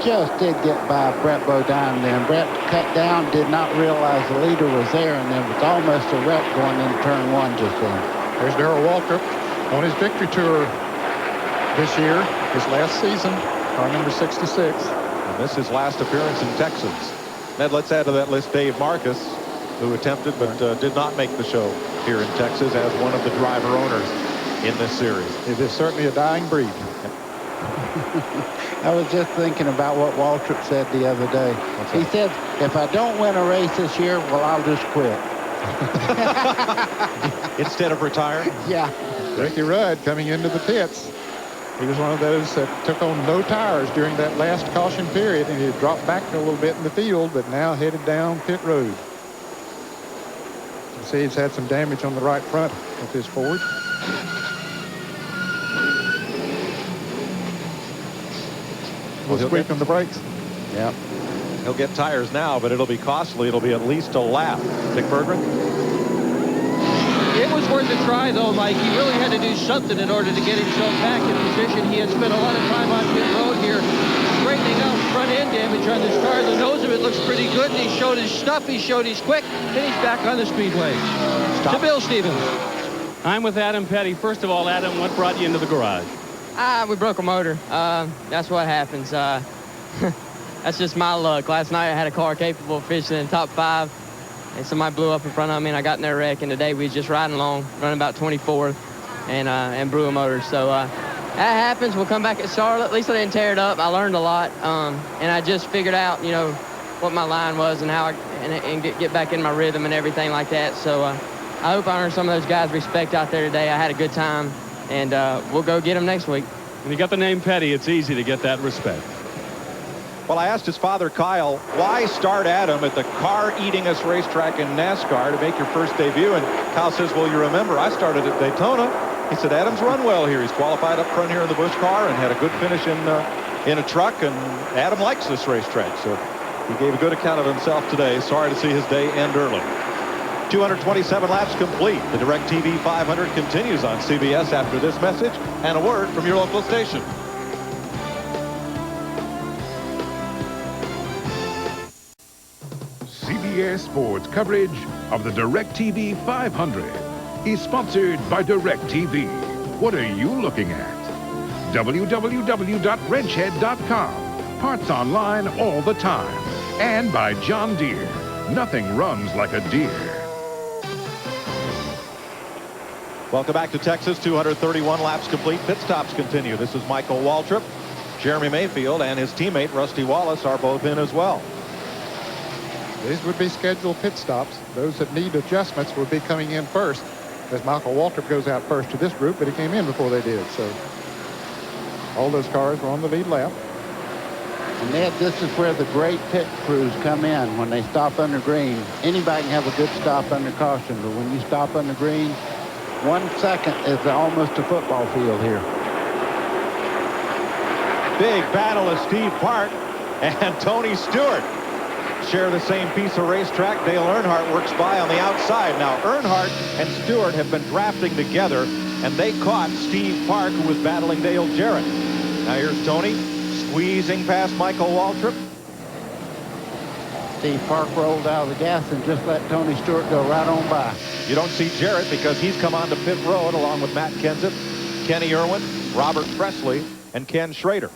just did get by Brett Bodine then. Brett cut down, did not realize the leader was there, and there was almost a wreck going into turn one just then. There's Darrell Waltrip on his victory tour this year, his last season, car number 66. And this is his last appearance in Texas. Ned, let's add to that list Dave Marcus, who attempted but did not make the show here in Texas as one of the driver owners in this series. It is certainly a dying breed. I was just thinking about what Waltrip said the other day. He said, if I don't win a race this year, well, I'll just quit. Instead of retiring? Yeah. Ricky Rudd coming into the pits. He was one of those that took on no tires during that last caution period, and he dropped back a little bit in the field, but now headed down pit road. You can see he's had some damage on the right front of his Ford. We'll squeak on the brakes. Yep. He'll get tires now, but it'll be costly. It'll be at least a lap. Dick Berggren? It was worth a try, though, Mike. He really had to do something in order to get himself back in position. He had spent a lot of time on pit road here, straightening out front end damage on this car. The nose of it looks pretty good, and he showed his stuff. He showed he's quick, and he's back on the Speedway. To Bill Stevens. I'm with Adam Petty. First of all, Adam, what brought you into the garage? We broke a motor. That's what happens. That's just my luck. Last night I had a car capable of finishing in the top 5, and somebody blew up in front of me, and I got in their wreck. And today we was just riding along, running about 24th, and blew a motor. So that happens. We'll come back at Charlotte. At least I didn't tear it up. I learned a lot, and I just figured out, you know, what my line was and how and get back in my rhythm and everything like that. So I hope I earned some of those guys respect out there today. I had a good time, and we'll go get them next week. When you got the name Petty, it's easy to get that respect. Well, I asked his father, Kyle, why start Adam at the car-eatingest racetrack in NASCAR to make your first debut? And Kyle says, well, you remember, I started at Daytona. He said, Adam's run well here. He's qualified up front here in the Busch car and had a good finish in a truck. And Adam likes this racetrack. So he gave a good account of himself today. Sorry to see his day end early. 227 laps complete. The DirecTV 500 continues on CBS after this message and a word from your local station. CBS Sports coverage of the DirecTV 500 is sponsored by DirecTV. What are you looking at? www.wrenchhead.com. Parts online all the time. And by John Deere. Nothing runs like a deer. Welcome back to Texas. 231 laps complete. Pit stops continue. This is Michael Waltrip. Jeremy Mayfield and his teammate Rusty Wallace are both in as well. These would be scheduled pit stops. Those that need adjustments would be coming in first, as Michael Waltrip goes out first to this group, but he came in before they did. So all those cars were on the lead lap. And Ned, this is where the great pit crews come in when they stop under green. Anybody can have a good stop under caution, but when you stop under green, 1 second is almost a football field here. Big battle of Steve Park and Tony Stewart. Share the same piece of racetrack. Dale Earnhardt works by on the outside. Now Earnhardt and Stewart have been drafting together, and they caught Steve Park, who was battling Dale Jarrett. Now here's Tony squeezing past Michael Waltrip. Steve Park rolled out of the gas and just let Tony Stewart go right on by. You don't see Jarrett because he's come on to pit road along with Matt Kenseth, Kenny Irwin, Robert Presley, and Ken Schrader.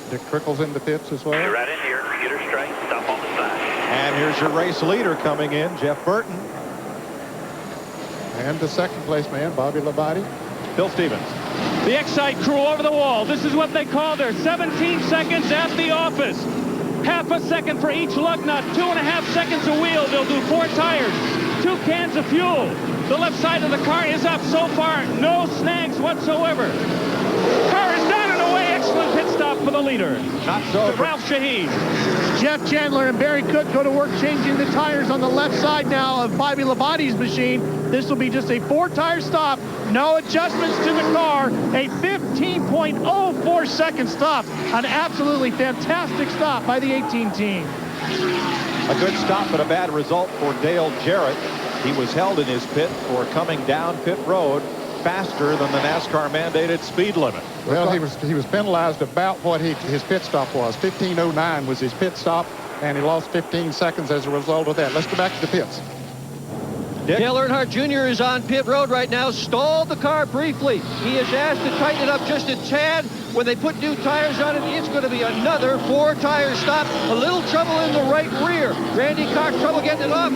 Dick Trickle's in the pits as well. You're right in here. Get her straight. Stop on the side. And here's your race leader coming in, Jeff Burton. And the second place man, Bobby Labonte. Bill Stevens. The Excite crew over the wall. This is what they call their 17 seconds at the office. Half a second for each lug nut. 2.5 seconds a wheel. They'll do 4 tires. 2 cans of fuel. The left side of the car is up so far. No snags whatsoever. Car is down and away. Excellent pit stop for the leader. Not so. Ralph Shaheen. Jeff Chandler and Barry Cook go to work changing the tires on the left side now of Bobby Labonte's machine. This will be just a 4-tire stop. No adjustments to the car. A 15.04 second stop. An absolutely fantastic stop by the 18 team. A good stop, but a bad result for Dale Jarrett. He was held in his pit for coming down pit road faster than the NASCAR mandated speed limit. Well, he was penalized about what his pit stop was. 15:09 was his pit stop, and he lost 15 seconds as a result of that. Let's go back to the pits. Dick? Dale Earnhardt Jr. is on pit road right now. Stalled the car briefly. He is asked to tighten it up just a tad. When they put new tires on it, it's going to be another 4-tire stop. A little trouble in the right rear. Randy Cox, trouble getting it off.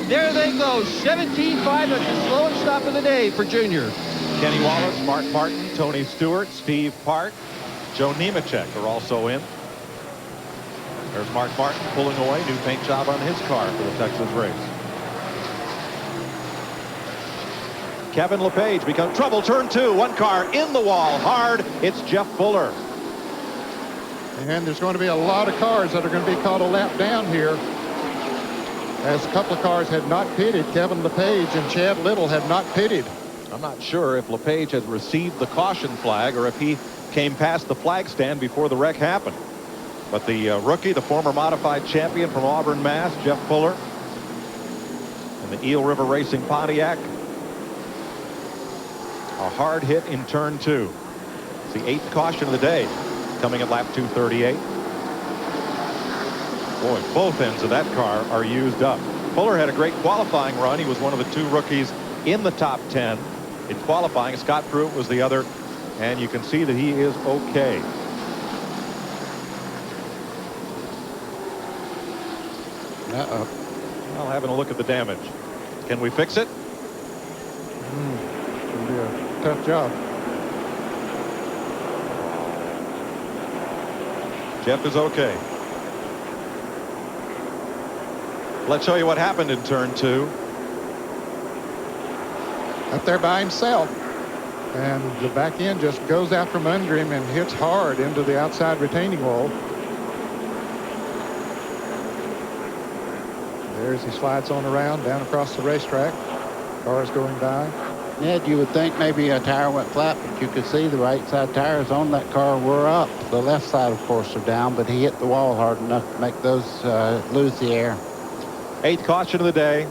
There they go. 17.5. That's the slowest stop of the day for Junior. Kenny Wallace, Mark Martin, Tony Stewart, Steve Park, Joe Nemechek are also in. There's Mark Martin pulling away. New paint job on his car for the Texas race. Kevin LePage becomes trouble. Turn 2. One car in the wall. Hard. It's Jeff Fuller. And there's going to be a lot of cars that are going to be caught a lap down here, as a couple of cars had not pitted. Kevin LePage and Chad Little had not pitted. I'm not sure if LePage has received the caution flag or if he came past the flag stand before the wreck happened. But the rookie, the former modified champion from Auburn, Mass., Jeff Fuller, in the Eel River Racing Pontiac, a hard hit in turn 2. It's the 8th caution of the day, coming at lap 238. Boy, both ends of that car are used up. Fuller had a great qualifying run. He was one of the 2 rookies in the top 10 in qualifying. Scott Pruitt was the other, and you can see that he is okay. Uh-oh. Well, having a look at the damage. Can we fix it? It'll be a tough job. Jeff is okay. Let's show you what happened in turn 2. Up there by himself, and the back end just goes out from under him and hits hard into the outside retaining wall. There's he slides on around down across the racetrack. Cars going by. Ned, you would think maybe a tire went flat, but you could see the right side tires on that car were up. The left side, of course, are down, but he hit the wall hard enough to make those lose the air. 8th caution of the day.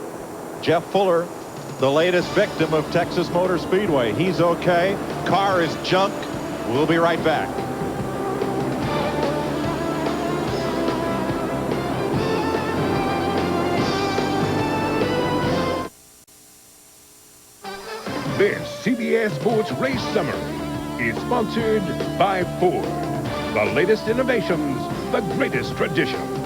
Jeff Fuller, the latest victim of Texas Motor Speedway. He's okay. Car is junk. We'll be right back. This CBS Sports Race Summary is sponsored by Ford. The latest innovations, the greatest traditions.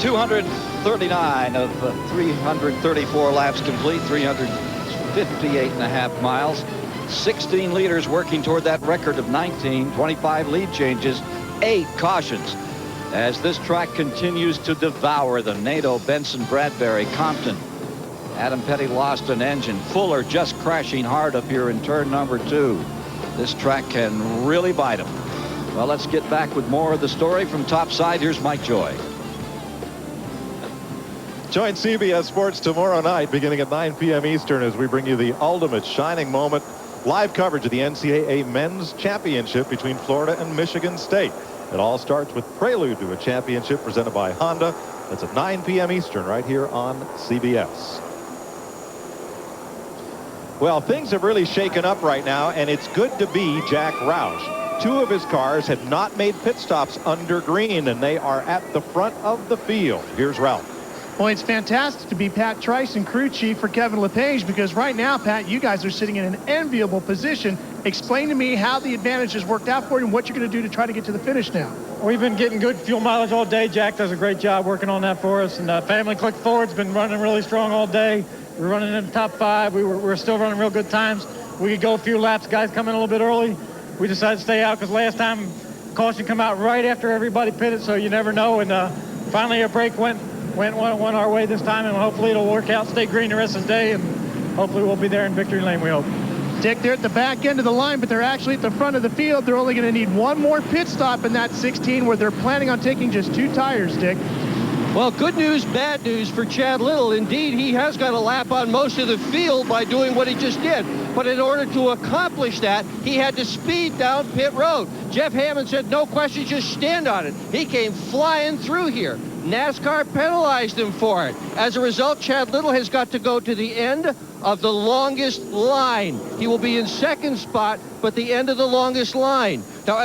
239 of 334 laps complete, 358.5 miles. 16 leaders working toward that record of 19, 25 lead changes, 8 cautions. As this track continues to devour the NATO, Benson, Bradbury, Compton. Adam Petty lost an engine. Fuller just crashing hard up here in turn number 2. This track can really bite him. Well, let's get back with more of the story from topside. Here's Mike Joy. Join CBS Sports tomorrow night beginning at 9 p.m. Eastern as we bring you the ultimate shining moment. Live coverage of the NCAA Men's Championship between Florida and Michigan State. It all starts with Prelude to a Championship presented by Honda. That's at 9 p.m. Eastern right here on CBS. Well, things have really shaken up right now, and it's good to be Jack Roush. 2 of his cars had not made pit stops under green, and they are at the front of the field. Here's Ralph. Well, it's fantastic to be Pat Trice and crew chief for Kevin LePage, because right now, Pat, you guys are sitting in an enviable position. Explain to me how the advantage has worked out for you and what you're going to do to try to get to the finish now. We've been getting good fuel mileage all day. Jack does a great job working on that for us. And Family Click Ford's been running really strong all day. We're running in the top 5. We're still running real good times. We could go a few laps. Guys come in a little bit early. We decided to stay out because last time caution come out right after everybody pitted, so you never know. And finally a break went our way this time, and hopefully it'll work out. Stay green the rest of the day, and hopefully we'll be there in victory lane, we hope. Dick, they're at the back end of the line, but they're actually at the front of the field. They're only going to need one more pit stop in that 16, where they're planning on taking just 2 tires, Dick. Well, good news, bad news for Chad Little. Indeed, he has got a lap on most of the field by doing what he just did. But in order to accomplish that, he had to speed down pit road. Jeff Hammond said, no question, just stand on it. He came flying through here. NASCAR penalized him for it. As a result, Chad Little has got to go to the end of the longest line. He will be in second spot, but the end of the longest line. Now,